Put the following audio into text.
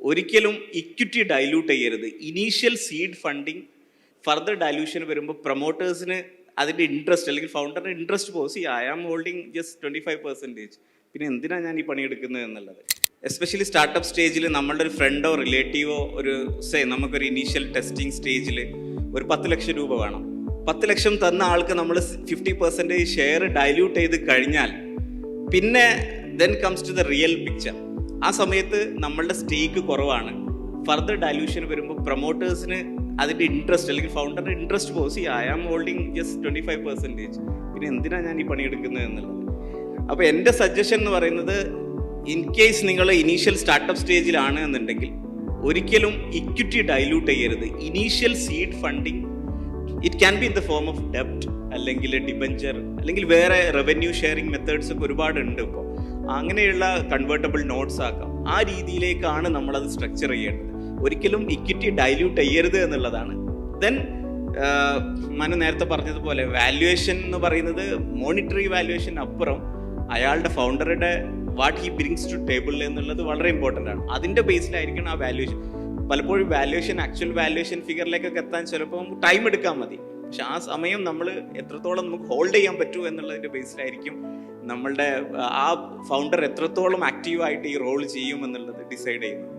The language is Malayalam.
ഒരിക്കലും ഇക്വിറ്റി ഡൈല്യൂട്ട് ചെയ്യരുത്. Initial seed funding further dilution വരുമ്പോൾ പ്രൊമോട്ടേഴ്സിന് അതിൻ്റെ ഇൻട്രസ്റ്റ് അല്ലെങ്കിൽ ഫൗണ്ടറിന് ഇൻട്രസ്റ്റ് പോസി ഐ ആം ഹോൾഡിങ് ജസ്റ്റ് 25%. പിന്നെ എന്തിനാണ് ഞാൻ ഈ പണിയെടുക്കുന്നത് എന്നുള്ളത്. എസ്പെഷ്യലി സ്റ്റാർട്ടപ്പ് സ്റ്റേജിൽ നമ്മളുടെ ഒരു ഫ്രണ്ടോ റിലേറ്റീവോ നമുക്കൊരു ഇനീഷ്യൽ ടെസ്റ്റിംഗ് സ്റ്റേജിൽ ഒരു 10 ലക്ഷം രൂപ വേണം. 10 ലക്ഷം തന്ന ആൾക്ക് നമ്മൾ 50% ഷെയർ ഡൈല്യൂട്ട് ചെയ്ത് കഴിഞ്ഞാൽ പിന്നെ then comes to the real picture. ആ സമയത്ത് നമ്മളുടെ സ്റ്റേക്ക് കുറവാണ്. ഫർദർ ഡൈല്യൂഷൻ വരുമ്പോൾ പ്രൊമോട്ടേഴ്സിന് അതിൻ്റെ ഇൻട്രസ്റ്റ് അല്ലെങ്കിൽ ഫൗണ്ടറിൻ്റെ ഇൻട്രസ്റ്റ് പോസി ഐ ആം ഹോൾഡിങ് ജസ്റ്റ് 25%. പിന്നെ എന്തിനാണ് ഞാൻ ഈ പണിയെടുക്കുന്നത് എന്നുള്ളത്. അപ്പോൾ എൻ്റെ സജഷൻ എന്ന് പറയുന്നത്, ഇൻ കേസ് നിങ്ങൾ ഇനീഷ്യൽ സ്റ്റാർട്ടപ്പ് സ്റ്റേജിലാണ് എന്നുണ്ടെങ്കിൽ ഒരിക്കലും ഇക്വിറ്റി ഡൈല്യൂട്ട് ചെയ്യരുത്. Initial seed funding it can be in the form of ഡെപ്റ്റ് അല്ലെങ്കിൽ ഡിബഞ്ചർ അല്ലെങ്കിൽ വേറെ റവന്യൂ ഷെയറിംഗ് മെത്തേഡ്സ് ഒക്കെ ഒരുപാടുണ്ട്. ഇപ്പോൾ അങ്ങനെയുള്ള കൺവേർട്ടബിൾ നോട്ട്സ് ആക്കാം. ആ രീതിയിലേക്കാണ് നമ്മളത് സ്ട്രക്ചർ ചെയ്യേണ്ടത്. ഒരിക്കലും ഇക്വിറ്റി ഡൈല്യൂട്ട് ചെയ്യരുത് എന്നുള്ളതാണ്. ദെൻ മനു നേരത്തെ പറഞ്ഞതുപോലെ വാല്യുവേഷൻ എന്ന് പറയുന്നത് മോണിറ്ററി വാല്യുവേഷൻ അപ്പുറം അയാളുടെ ഫൗണ്ടറുടെ what he brings to table എന്നുള്ളത് വളരെ ഇമ്പോർട്ടൻ്റ് ആണ്. അതിൻ്റെ ബേസിലായിരിക്കണം ആ വാല്യുവേഷൻ. പലപ്പോഴും വാല്യുവേഷൻ ആക്ച്വൽ വാല്യുവേഷൻ ഫിഗറിലേക്കൊക്കെ എത്താൻ ചിലപ്പോൾ ടൈം എടുക്കാൻ മതി. പക്ഷെ ആ സമയം നമ്മൾ എത്രത്തോളം നമുക്ക് ഹോൾഡ് ചെയ്യാൻ പറ്റുമോ എന്നുള്ളതിൻ്റെ ബേസിലായിരിക്കും നമ്മളുടെ ആ ഫൗണ്ടർ എത്രത്തോളം ആക്റ്റീവായിട്ട് ഈ റോൾ ചെയ്യും എന്നുള്ളത് ഡിസൈഡ് ചെയ്യുന്നത്.